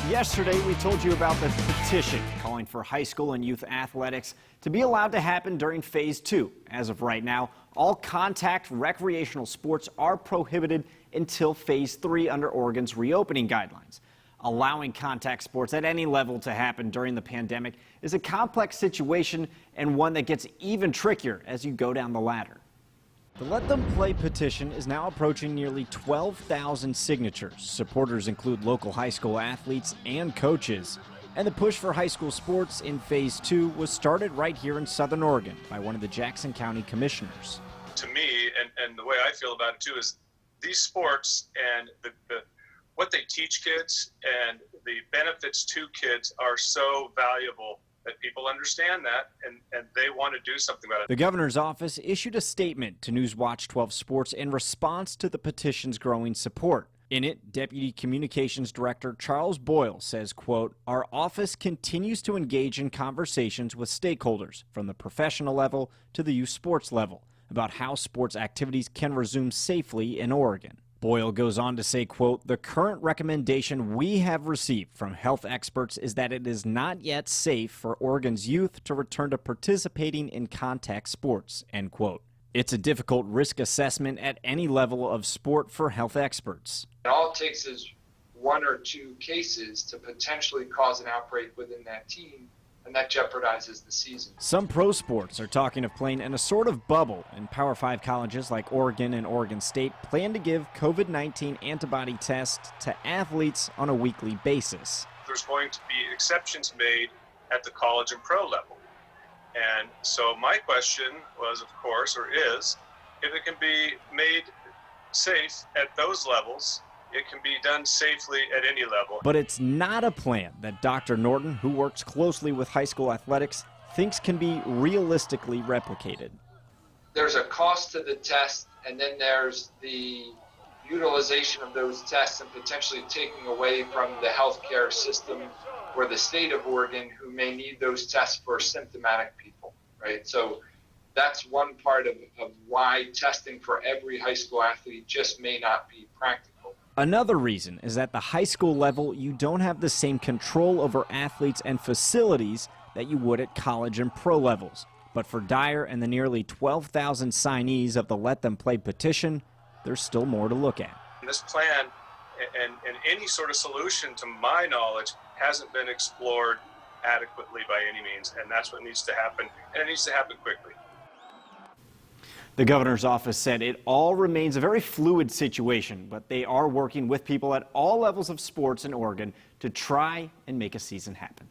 Yesterday, we told you about the petition calling for high school and youth athletics to be allowed to happen during Phase 2. As of right now, all contact recreational sports are prohibited until Phase 3 under Oregon's reopening guidelines. Allowing contact sports at any level to happen during the pandemic is a complex situation and one that gets even trickier as you go down the ladder. The Let Them Play petition is now approaching nearly 12,000 signatures. Supporters include local high school athletes and coaches. And the push for high school sports in Phase 2 was started right here in Southern Oregon by one of the Jackson County commissioners. To me, and the way I feel about it too, is these sports and what they teach kids and the benefits to kids are so valuable that people understand that and they want to do something about it. The governor's office issued a statement to Newswatch 12 Sports in response to the petition's growing support. In it, Deputy Communications Director Charles Boyle says, quote, "Our office continues to engage in conversations with stakeholders from the professional level to the youth sports level about how sports activities can resume safely in Oregon." Boyle goes on to say, quote, "The current recommendation we have received from health experts is that it is not yet safe for Oregon's youth to return to participating in contact sports," end quote. It's a difficult risk assessment at any level of sport for health experts. All it takes is one or two cases to potentially cause an outbreak within that team, and that jeopardizes the season. Some pro sports are talking of playing in a sort of bubble, and Power 5 colleges like Oregon and Oregon State plan to give COVID-19 antibody tests to athletes on a weekly basis. There's going to be exceptions made at the college and pro level. And so my question was, of course, or is, if it can be made safe at those levels, it can be done safely at any level. But it's not a plan that Dr. Norton, who works closely with high school athletics, thinks can be realistically replicated. There's a cost to the test, and then there's the utilization of those tests and potentially taking away from the healthcare system or the state of Oregon who may need those tests for symptomatic people, right? So that's one part of why testing for every high school athlete just may not be practical. Another reason is at the high school level, you don't have the same control over athletes and facilities that you would at college and pro levels. But for Dyer and the nearly 12,000 signees of the Let Them Play petition, there's still more to look at. This plan and any sort of solution, to my knowledge, hasn't been explored adequately by any means, and that's what needs to happen, and it needs to happen quickly. The governor's office said it all remains a very fluid situation, but they are working with people at all levels of sports in Oregon to try and make a season happen.